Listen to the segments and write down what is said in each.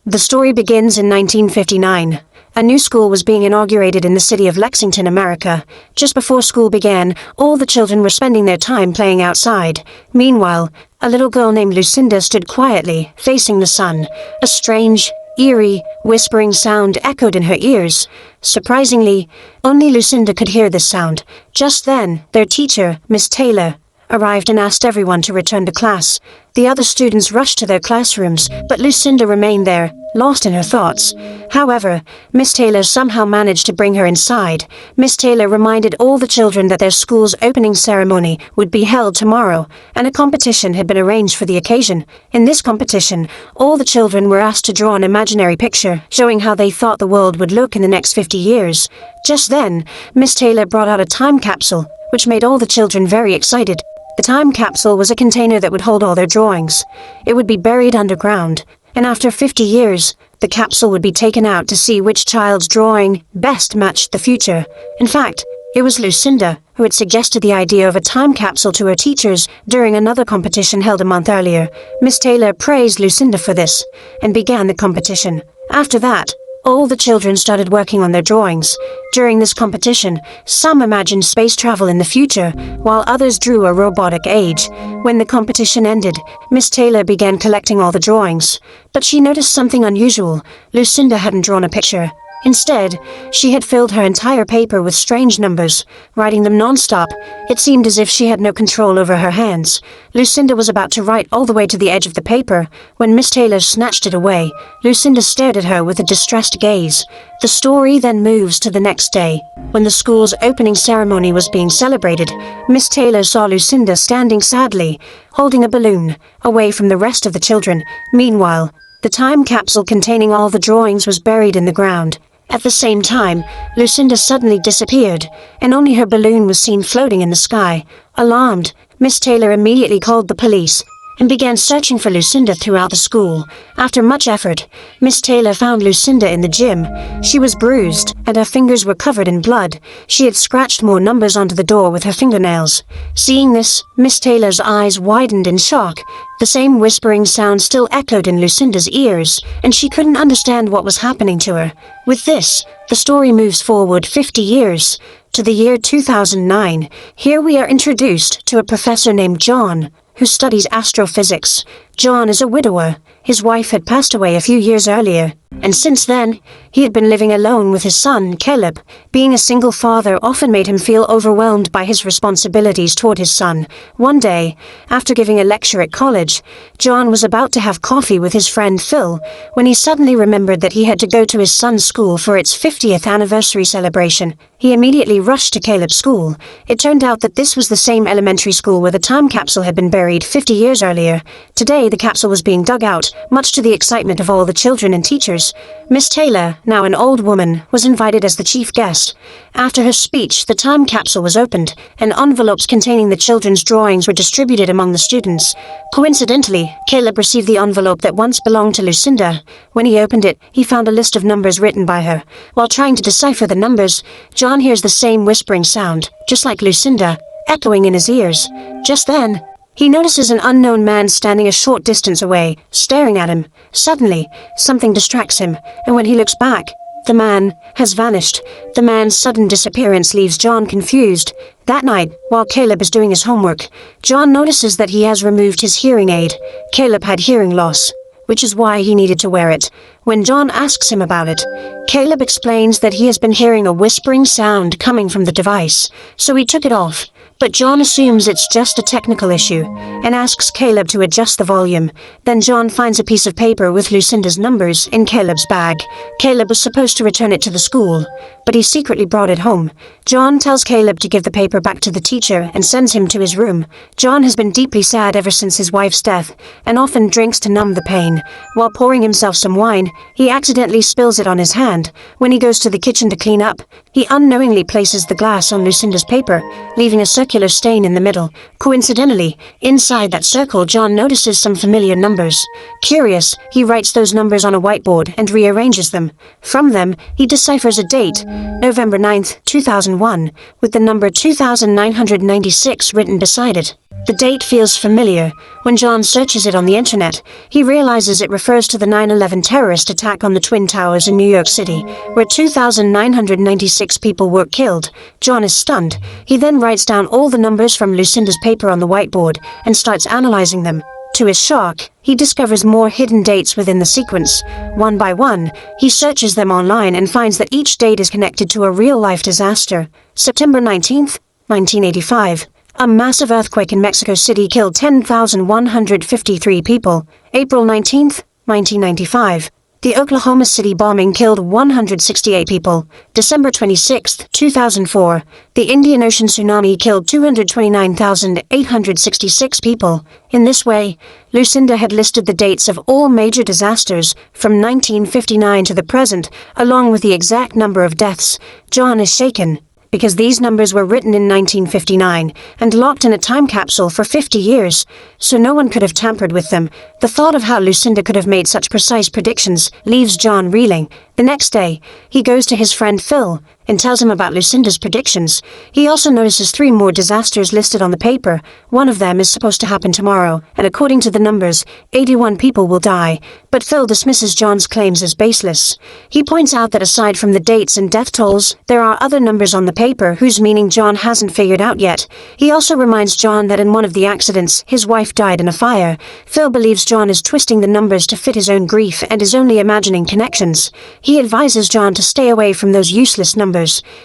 The story begins in 1959. A new school was being inaugurated in the city of Lexington, America. Just before school began, all the children were spending their time playing outside. Meanwhile, a little girl named Lucinda stood quietly, facing the sun. A strange, eerie, whispering sound echoed in her ears. Surprisingly, only Lucinda could hear this sound. Just then, their teacher, Miss Taylor, arrived and asked everyone to return to class. The other students rushed to their classrooms, but Lucinda remained there, lost in her thoughts. However, Miss Taylor somehow managed to bring her inside. Miss Taylor reminded all the children that their school's opening ceremony would be held tomorrow, and a competition had been arranged for the occasion. In this competition, all the children were asked to draw an imaginary picture, showing how they thought the world would look in the next 50 years. Just then, Miss Taylor brought out a time capsule, which made all the children very excited. The time capsule was a container that would hold all their drawings. It would be buried underground, and after 50 years, the capsule would be taken out to see which child's drawing best matched the future. In fact, it was Lucinda who had suggested the idea of a time capsule to her teachers during another competition held a month earlier. Miss Taylor praised Lucinda for this, and began the competition. After that, all the children started working on their drawings. During this competition, some imagined space travel in the future, while others drew a robotic age. When the competition ended, Miss Taylor began collecting all the drawings. But she noticed something unusual. Lucinda hadn't drawn a picture. Instead, she had filled her entire paper with strange numbers, writing them non-stop. It seemed as if she had no control over her hands. Lucinda was about to write all the way to the edge of the paper, when Miss Taylor snatched it away. Lucinda stared at her with a distressed gaze. The story then moves to the next day. When the school's opening ceremony was being celebrated, Miss Taylor saw Lucinda standing sadly, holding a balloon, away from the rest of the children. Meanwhile, the time capsule containing all the drawings was buried in the ground. At the same time, Lucinda suddenly disappeared, and only her balloon was seen floating in the sky. Alarmed, Miss Taylor immediately called the police and began searching for Lucinda throughout the school. After much effort, Miss Taylor found Lucinda in the gym. She was bruised, and her fingers were covered in blood. She had scratched more numbers onto the door with her fingernails. Seeing this, Miss Taylor's eyes widened in shock. The same whispering sound still echoed in Lucinda's ears, and she couldn't understand what was happening to her. With this, the story moves forward 50 years, to the year 2009. Here we are introduced to a professor named John, who studies astrophysics. John is a widower. His wife had passed away a few years earlier, and since then, he had been living alone with his son, Caleb. Being a single father often made him feel overwhelmed by his responsibilities toward his son. One day, after giving a lecture at college, John was about to have coffee with his friend Phil, when he suddenly remembered that he had to go to his son's school for its 50th anniversary celebration. He immediately rushed to Caleb's school. It turned out that this was the same elementary school where the time capsule had been buried 50 years earlier. Today, the capsule was being dug out, much to the excitement of all the children and teachers. Miss Taylor, now an old woman, was invited as the chief guest. After her speech, the time capsule was opened, and envelopes containing the children's drawings were distributed among the students. Coincidentally, Caleb received the envelope that once belonged to Lucinda. When he opened it, he found a list of numbers written by her. While trying to decipher the numbers, John hears the same whispering sound, just like Lucinda, echoing in his ears. Just then, he notices an unknown man standing a short distance away, staring at him. Suddenly, something distracts him, and when he looks back, the man has vanished. The man's sudden disappearance leaves John confused. That night, while Caleb is doing his homework, John notices that he has removed his hearing aid. Caleb had hearing loss, which is why he needed to wear it. When John asks him about it, Caleb explains that he has been hearing a whispering sound coming from the device, so he took it off. But John assumes it's just a technical issue, and asks Caleb to adjust the volume. Then John finds a piece of paper with Lucinda's numbers in Caleb's bag. Caleb was supposed to return it to the school, but he secretly brought it home. John tells Caleb to give the paper back to the teacher and sends him to his room. John has been deeply sad ever since his wife's death, and often drinks to numb the pain. While pouring himself some wine, he accidentally spills it on his hand. When he goes to the kitchen to clean up, he unknowingly places the glass on Lucinda's paper, leaving a circular circular stain in the middle. Coincidentally, inside that circle John notices some familiar numbers. Curious, he writes those numbers on a whiteboard and rearranges them. From them, he deciphers a date, November 9th, 2001, with the number 2996 written beside it. The date feels familiar. When John searches it on the internet, he realizes it refers to the 9/11 terrorist attack on the Twin Towers in New York City, where 2,996 people were killed. John is stunned. He then writes down all the numbers from Lucinda's paper on the whiteboard and starts analyzing them. To his shock, he discovers more hidden dates within the sequence. One by one, he searches them online and finds that each date is connected to a real-life disaster. September 19th, 1985. A massive earthquake in Mexico City killed 10,153 people. April 19th, 1995. The Oklahoma City bombing killed 168 people. December 26th, 2004. The Indian Ocean tsunami killed 229,866 people. In this way, Lucinda had listed the dates of all major disasters from 1959 to the present, along with the exact number of deaths. John is shaken, because these numbers were written in 1959 and locked in a time capsule for 50 years, so no one could have tampered with them. The thought of how Lucinda could have made such precise predictions leaves John reeling. The next day, he goes to his friend Phil and tells him about Lucinda's predictions. He also notices 3 more disasters listed on the paper. One of them is supposed to happen tomorrow, and according to the numbers, 81 people will die. But Phil dismisses John's claims as baseless. He points out that aside from the dates and death tolls, there are other numbers on the paper whose meaning John hasn't figured out yet. He also reminds John that in one of the accidents, his wife died in a fire. Phil believes John is twisting the numbers to fit his own grief and is only imagining connections. He advises John to stay away from those useless numbers.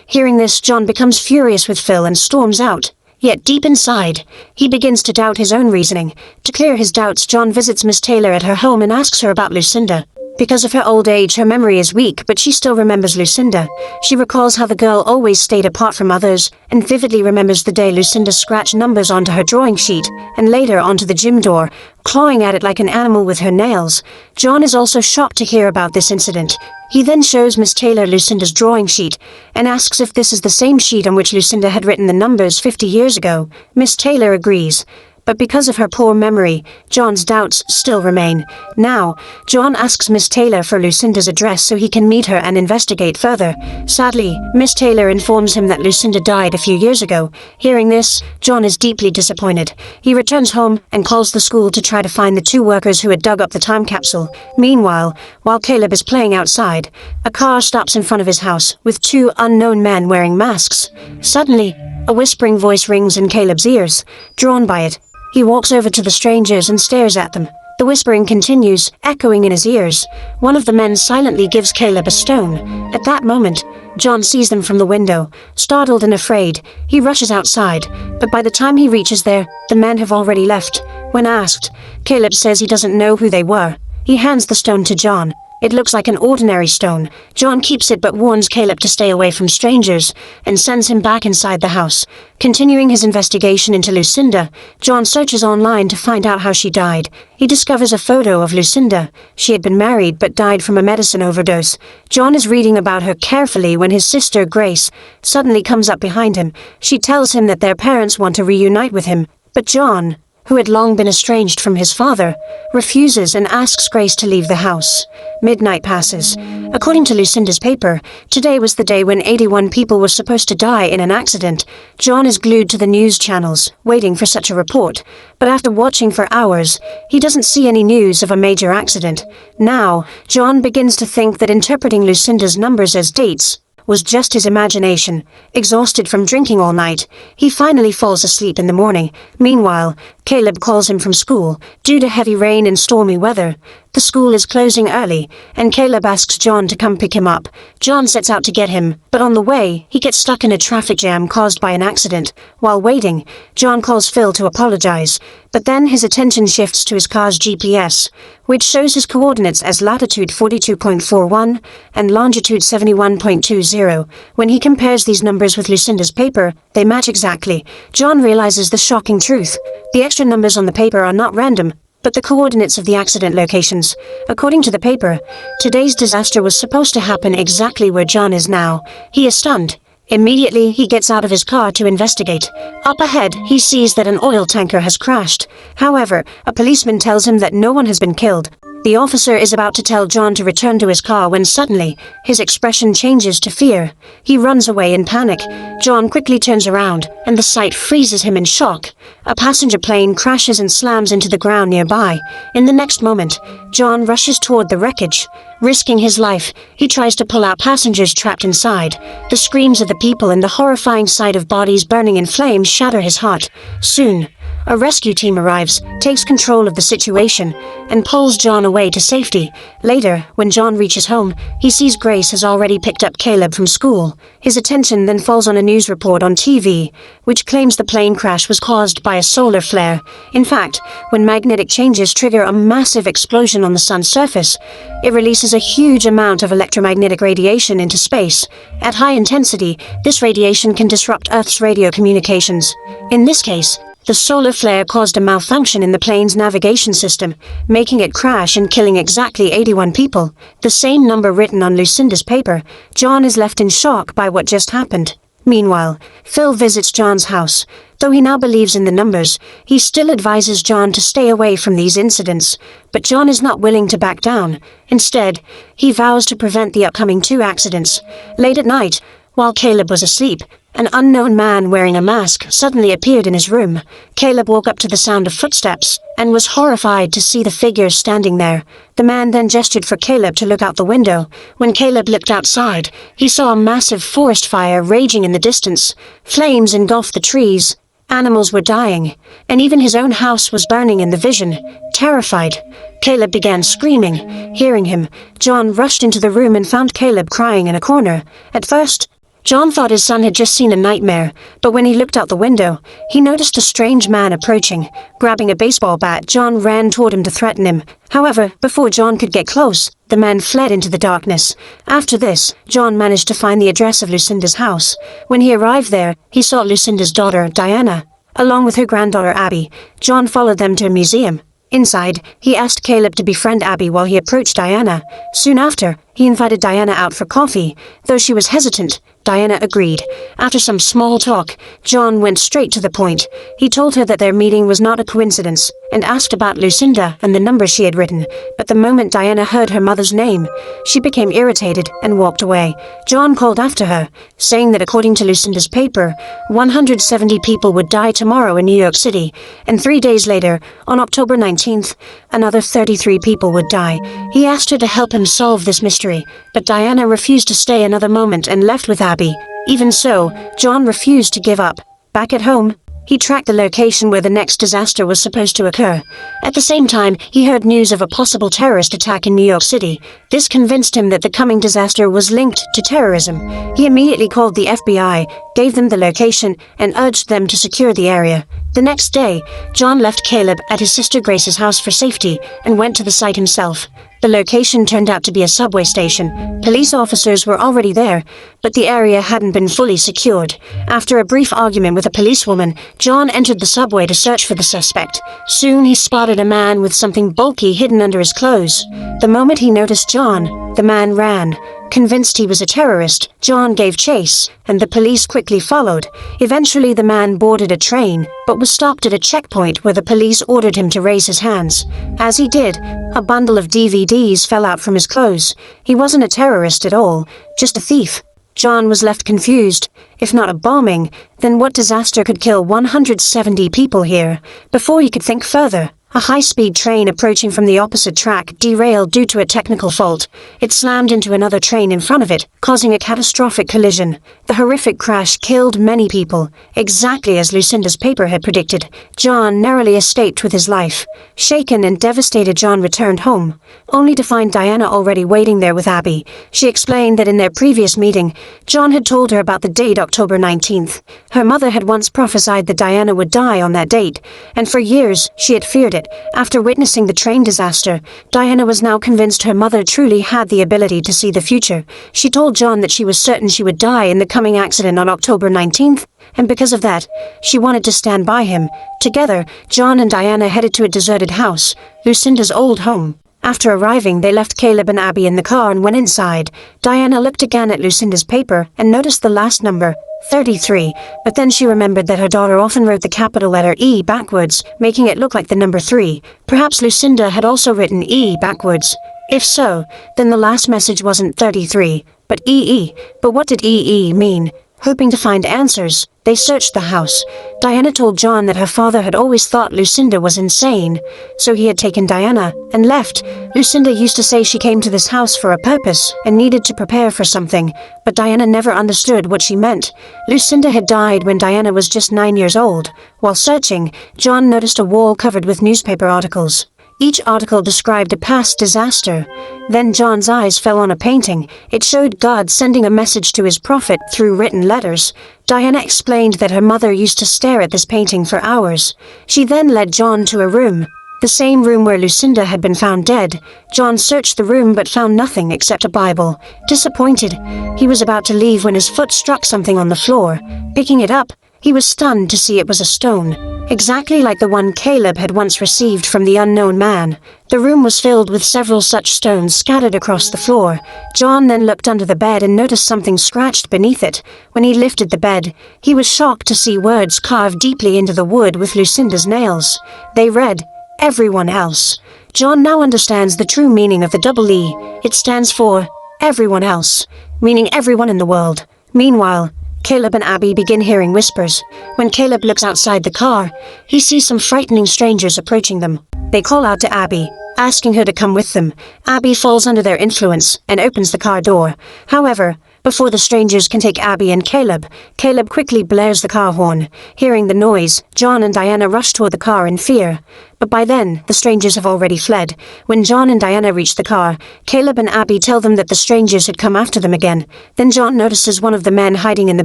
Hearing this, John becomes furious with Phil and storms out. Yet deep inside, he begins to doubt his own reasoning. To clear his doubts, John visits Miss Taylor at her home and asks her about Lucinda. Because of her old age, her memory is weak, but she still remembers Lucinda. She recalls how the girl always stayed apart from others, and vividly remembers the day Lucinda scratched numbers onto her drawing sheet, and later onto the gym door, clawing at it like an animal with her nails. John is also shocked to hear about this incident. He then shows Miss Taylor Lucinda's drawing sheet, and asks if this is the same sheet on which Lucinda had written the numbers 50 years ago. Miss Taylor agrees. But because of her poor memory, John's doubts still remain. Now, John asks Miss Taylor for Lucinda's address so he can meet her and investigate further. Sadly, Miss Taylor informs him that Lucinda died a few years ago. Hearing this, John is deeply disappointed. He returns home and calls the school to try to find the 2 workers who had dug up the time capsule. Meanwhile, while Caleb is playing outside, a car stops in front of his house with 2 unknown men wearing masks. Suddenly, a whispering voice rings in Caleb's ears. Drawn by it, he walks over to the strangers and stares at them. The whispering continues, echoing in his ears. One of the men silently gives Caleb a stone. At that moment, John sees them from the window. Startled and afraid, he rushes outside, but by the time he reaches there, the men have already left. When asked, Caleb says he doesn't know who they were. He hands the stone to John. It looks like an ordinary stone. John keeps it but warns Caleb to stay away from strangers and sends him back inside the house. Continuing his investigation into Lucinda, John searches online to find out how she died. He discovers a photo of Lucinda. She had been married but died from a medicine overdose. John is reading about her carefully when his sister, Grace, suddenly comes up behind him. She tells him that their parents want to reunite with him, but John, who had long been estranged from his father, refuses and asks Grace to leave the house. Midnight passes. According to Lucinda's paper, today was the day when 81 people were supposed to die in an accident. John is glued to the news channels, waiting for such a report. But after watching for hours, he doesn't see any news of a major accident. Now, John begins to think that interpreting Lucinda's numbers as dates was just his imagination. Exhausted from drinking all night, he finally falls asleep in the morning. Meanwhile, Caleb calls him from school. Due to heavy rain and stormy weather, the school is closing early, and Caleb asks John to come pick him up. John sets out to get him, but on the way, he gets stuck in a traffic jam caused by an accident. While waiting, John calls Phil to apologize, but then his attention shifts to his car's GPS, which shows his coordinates as latitude 42.41 and longitude 71.20. When he compares these numbers with Lucinda's paper, they match exactly. John realizes the shocking truth. The extra numbers on the paper are not random, but the coordinates of the accident locations. According to the paper, today's disaster was supposed to happen exactly where John is now. He is stunned. Immediately, he gets out of his car to investigate. Up ahead, he sees that an oil tanker has crashed. However, a policeman tells him that no one has been killed. The officer is about to tell John to return to his car when suddenly, his expression changes to fear. He runs away in panic. John quickly turns around, and the sight freezes him in shock. A passenger plane crashes and slams into the ground nearby. In the next moment, John rushes toward the wreckage. Risking his life, he tries to pull out passengers trapped inside. The screams of the people and the horrifying sight of bodies burning in flames shatter his heart. Soon, a rescue team arrives, takes control of the situation, and pulls John away to safety. Later, when John reaches home, he sees Grace has already picked up Caleb from school. His attention then falls on a news report on TV, which claims the plane crash was caused by a solar flare. In fact, when magnetic changes trigger a massive explosion on the sun's surface, it releases a huge amount of electromagnetic radiation into space. At high intensity, this radiation can disrupt Earth's radio communications. In this case, the solar flare caused a malfunction in the plane's navigation system, making it crash and killing exactly 81 people, the same number written on Lucinda's paper. John is left in shock by what just happened. Meanwhile, Phil visits John's house. Though he now believes in the numbers, he still advises John to stay away from these incidents. But John is not willing to back down. Instead, he vows to prevent the upcoming 2 accidents. Late at night, while Caleb was asleep, an unknown man wearing a mask suddenly appeared in his room. Caleb woke up to the sound of footsteps and was horrified to see the figure standing there. The man then gestured for Caleb to look out the window. When Caleb looked outside, he saw a massive forest fire raging in the distance. Flames engulfed the trees. Animals were dying, and even his own house was burning in the vision. Terrified, Caleb began screaming. Hearing him, John rushed into the room and found Caleb crying in a corner. At first, John thought his son had just seen a nightmare, but when he looked out the window, he noticed a strange man approaching. Grabbing a baseball bat, John ran toward him to threaten him. However, before John could get close, the man fled into the darkness. After this, John managed to find the address of Lucinda's house. When he arrived there, he saw Lucinda's daughter, Diana, along with her granddaughter, Abby. John followed them to a museum. Inside, he asked Caleb to befriend Abby while he approached Diana. Soon after, he invited Diana out for coffee. Though she was hesitant, Diana agreed. After some small talk, John went straight to the point. He told her that their meeting was not a coincidence, and asked about Lucinda and the number she had written. But the moment Diana heard her mother's name, she became irritated and walked away. John called after her, saying that according to Lucinda's paper, 170 people would die tomorrow in New York City, and 3 days later, on October 19th, another 33 people would die. He asked her to help him solve this mystery, but Diana refused to stay another moment and left with Abby. Even so, John refused to give up. Back at home, he tracked the location where the next disaster was supposed to occur. At the same time, he heard news of a possible terrorist attack in New York City. This convinced him that the coming disaster was linked to terrorism. He immediately called the FBI, gave them the location, and urged them to secure the area. The next day, John left Caleb at his sister Grace's house for safety and went to the site himself. The location turned out to be a subway station. Police officers were already there, but the area hadn't been fully secured. After a brief argument with a policewoman, John entered the subway to search for the suspect. Soon he spotted a man with something bulky hidden under his clothes. The moment he noticed John, the man ran. Convinced he was a terrorist, John gave chase, and the police quickly followed. Eventually the man boarded a train, but was stopped at a checkpoint where the police ordered him to raise his hands. As he did, a bundle of DVDs fell out from his clothes. He wasn't a terrorist at all, just a thief. John was left confused. If not a bombing, then what disaster could kill 170 people here? Before he could think further, a high-speed train approaching from the opposite track derailed due to a technical fault. It slammed into another train in front of it, causing a catastrophic collision. The horrific crash killed many people, exactly as Lucinda's paper had predicted. John narrowly escaped with his life. Shaken and devastated, John returned home, only to find Diana already waiting there with Abby. She explained that in their previous meeting, John had told her about the date October 19th. Her mother had once prophesied that Diana would die on that date, and for years she had feared it. After witnessing the train disaster, Diana was now convinced her mother truly had the ability to see the future. She told John that she was certain she would die in the coming accident on October 19th, and because of that, she wanted to stand by him. Together, John and Diana headed to a deserted house, Lucinda's old home. After arriving, they left Caleb and Abby in the car and went inside. Diana looked again at Lucinda's paper and noticed the last number, 33, but then she remembered that her daughter often wrote the capital letter E backwards, making it look like the number 3. Perhaps Lucinda had also written E backwards. If so, then the last message wasn't 33, but EE. But what did EE mean? Hoping to find answers, they searched the house. Diana told John that her father had always thought Lucinda was insane, so he had taken Diana and left. Lucinda used to say she came to this house for a purpose and needed to prepare for something, but Diana never understood what she meant. Lucinda had died when Diana was just 9 years old. While searching, John noticed a wall covered with newspaper articles. Each article described a past disaster. Then John's eyes fell on a painting. It showed God sending a message to his prophet through written letters. Diana explained that her mother used to stare at this painting for hours. She then led John to a room, the same room where Lucinda had been found dead. John searched the room but found nothing except a Bible. Disappointed, he was about to leave when his foot struck something on the floor. Picking it up, he was stunned to see it was a stone, exactly like the one Caleb had once received from the unknown man. The room was filled with several such stones scattered across the floor. John then looked under the bed and noticed something scratched beneath it. When he lifted the bed, he was shocked to see words carved deeply into the wood with Lucinda's nails. They read, "Everyone else." John now understands the true meaning of the double E. It stands for everyone else, meaning everyone in the world. Meanwhile, Caleb and Abby begin hearing whispers. When Caleb looks outside the car, he sees some frightening strangers approaching them. They call out to Abby, asking her to come with them. Abby falls under their influence and opens the car door. However, before the strangers can take Abby and Caleb, Caleb quickly blares the car horn. Hearing the noise, John and Diana rush toward the car in fear. But by then, the strangers have already fled. When John and Diana reach the car, Caleb and Abby tell them that the strangers had come after them again. Then John notices one of the men hiding in the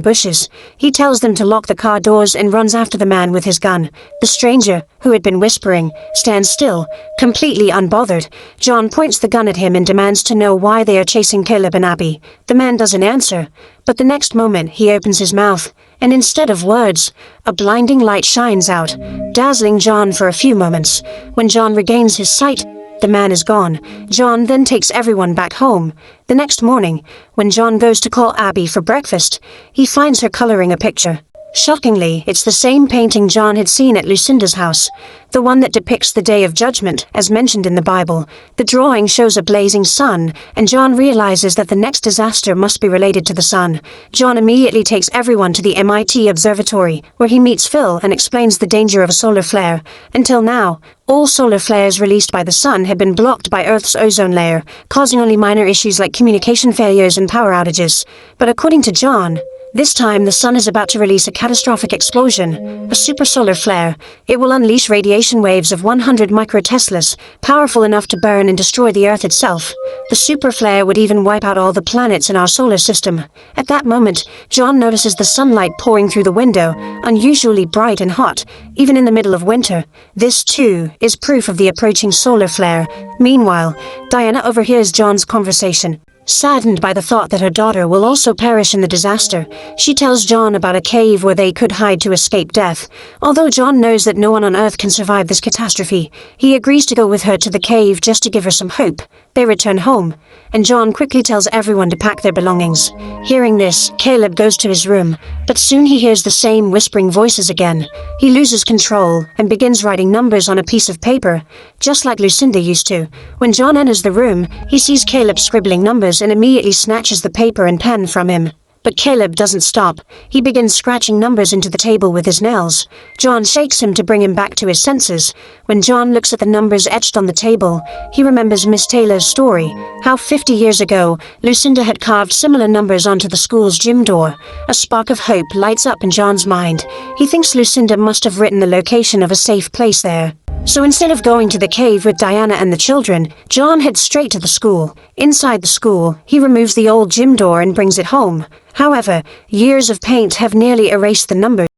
bushes. He tells them to lock the car doors and runs after the man with his gun. The stranger, who had been whispering, stands still, completely unbothered. John points the gun at him and demands to know why they are chasing Caleb and Abby. The man doesn't answer, but the next moment he opens his mouth, and instead of words, a blinding light shines out, dazzling John for a few moments. When John regains his sight, the man is gone. John then takes everyone back home. The next morning, when John goes to call Abby for breakfast, he finds her coloring a picture. Shockingly, it's the same painting John had seen at Lucinda's house, the one that depicts the Day of Judgment, as mentioned in the Bible. The drawing shows a blazing sun, and John realizes that the next disaster must be related to the sun. John immediately takes everyone to the MIT observatory, where he meets Phil and explains the danger of a solar flare. Until now, all solar flares released by the sun had been blocked by Earth's ozone layer, causing only minor issues like communication failures and power outages. But according to John, this time the sun is about to release a catastrophic explosion, a supersolar flare. It will unleash radiation waves of 100 microteslas, powerful enough to burn and destroy the Earth itself. The super flare would even wipe out all the planets in our solar system. At that moment, John notices the sunlight pouring through the window, unusually bright and hot, even in the middle of winter. This, too, is proof of the approaching solar flare. Meanwhile, Diana overhears John's conversation. Saddened by the thought that her daughter will also perish in the disaster, she tells John about a cave where they could hide to escape death. Although John knows that no one on Earth can survive this catastrophe, he agrees to go with her to the cave just to give her some hope. They return home, and John quickly tells everyone to pack their belongings. Hearing this, Caleb goes to his room, but soon he hears the same whispering voices again. He loses control and begins writing numbers on a piece of paper, just like Lucinda used to. When John enters the room, he sees Caleb scribbling numbers and immediately snatches the paper and pen from him. But Caleb doesn't stop. He begins scratching numbers into the table with his nails. John shakes him to bring him back to his senses. When John looks at the numbers etched on the table, he remembers Miss Taylor's story, how 50 years ago, Lucinda had carved similar numbers onto the school's gym door. A spark of hope lights up in John's mind. He thinks Lucinda must have written the location of a safe place there. So instead of going to the cave with Diana and the children, John heads straight to the school. Inside the school, he removes the old gym door and brings it home. However, years of paint have nearly erased the numbers.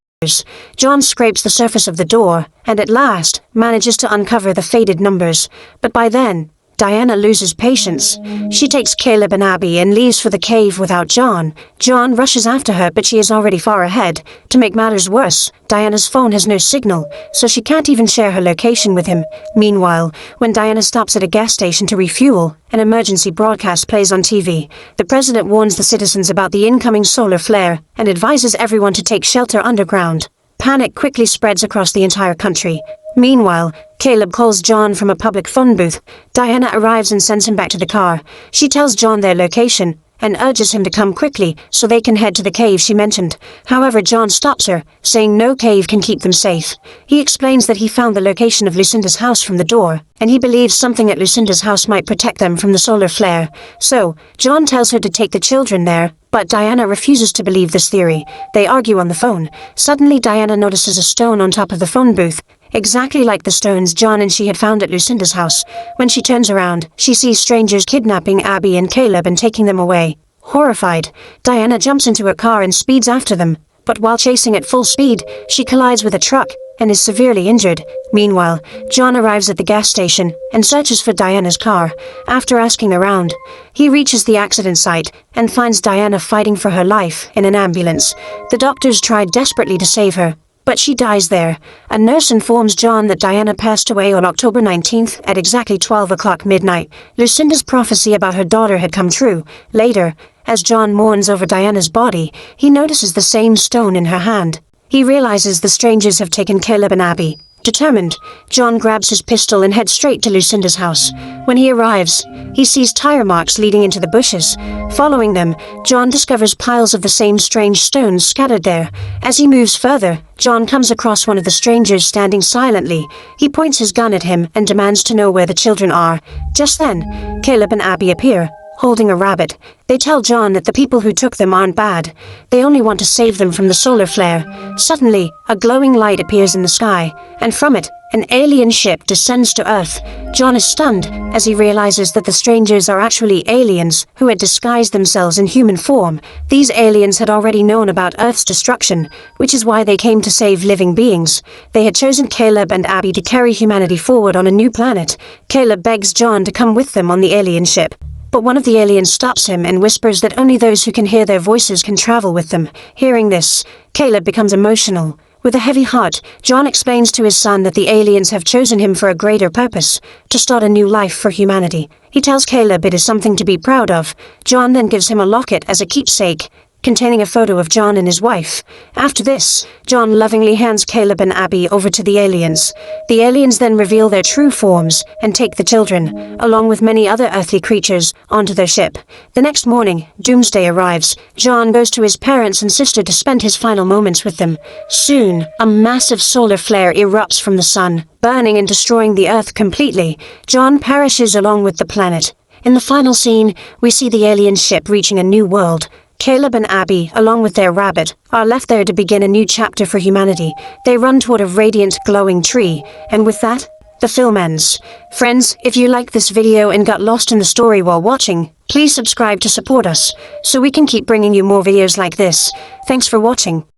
John scrapes the surface of the door, and at last, manages to uncover the faded numbers. But by then, Diana loses patience. She takes Caleb and Abby and leaves for the cave without John. John rushes after her, but she is already far ahead. To make matters worse, Diana's phone has no signal, so she can't even share her location with him. Meanwhile, when Diana stops at a gas station to refuel, an emergency broadcast plays on TV. The president warns the citizens about the incoming solar flare and advises everyone to take shelter underground. Panic quickly spreads across the entire country. Meanwhile, Caleb calls John from a public phone booth. Diana arrives and sends him back to the car. She tells John their location and urges him to come quickly so they can head to the cave she mentioned. However, John stops her, saying no cave can keep them safe. He explains that he found the location of Lucinda's house from the door, and he believes something at Lucinda's house might protect them from the solar flare. So, John tells her to take the children there, but Diana refuses to believe this theory. They argue on the phone. Suddenly, Diana notices a stone on top of the phone booth, exactly like the stones John and she had found at Lucinda's house. When she turns around, she sees strangers kidnapping Abby and Caleb and taking them away. Horrified, Diana jumps into her car and speeds after them. But while chasing at full speed, she collides with a truck and is severely injured. Meanwhile, John arrives at the gas station and searches for Diana's car. After asking around, he reaches the accident site and finds Diana fighting for her life in an ambulance. The doctors tried desperately to save her, but she dies there. A nurse informs John that Diana passed away on October 19th at exactly 12 o'clock midnight. Lucinda's prophecy about her daughter had come true. Later, as John mourns over Diana's body, he notices the same stone in her hand. He realizes the strangers have taken Caleb and Abby. Determined, John grabs his pistol and heads straight to Lucinda's house. When he arrives, he sees tire marks leading into the bushes. Following them, John discovers piles of the same strange stones scattered there. As he moves further, John comes across one of the strangers standing silently. He points his gun at him and demands to know where the children are. Just then, Caleb and Abby appear, holding a rabbit. They tell John that the people who took them aren't bad. They only want to save them from the solar flare. Suddenly, a glowing light appears in the sky, and from it, an alien ship descends to Earth. John is stunned as he realizes that the strangers are actually aliens who had disguised themselves in human form. These aliens had already known about Earth's destruction, which is why they came to save living beings. They had chosen Caleb and Abby to carry humanity forward on a new planet. Caleb begs John to come with them on the alien ship, but one of the aliens stops him and whispers that only those who can hear their voices can travel with them. Hearing this, Caleb becomes emotional. With a heavy heart, John explains to his son that the aliens have chosen him for a greater purpose, to start a new life for humanity. He tells Caleb it is something to be proud of. John then gives him a locket as a keepsake, containing a photo of John and his wife. After this, John lovingly hands Caleb and Abby over to the aliens. The aliens then reveal their true forms and take the children, along with many other earthly creatures, onto their ship. The next morning, Doomsday arrives. John goes to his parents and sister to spend his final moments with them. Soon, a massive solar flare erupts from the sun, burning and destroying the Earth completely. John perishes along with the planet. In the final scene, we see the alien ship reaching a new world. Caleb and Abby, along with their rabbit, are left there to begin a new chapter for humanity. They run toward a radiant, glowing tree, and with that, the film ends. Friends, if you liked this video and got lost in the story while watching, please subscribe to support us, so we can keep bringing you more videos like this. Thanks for watching.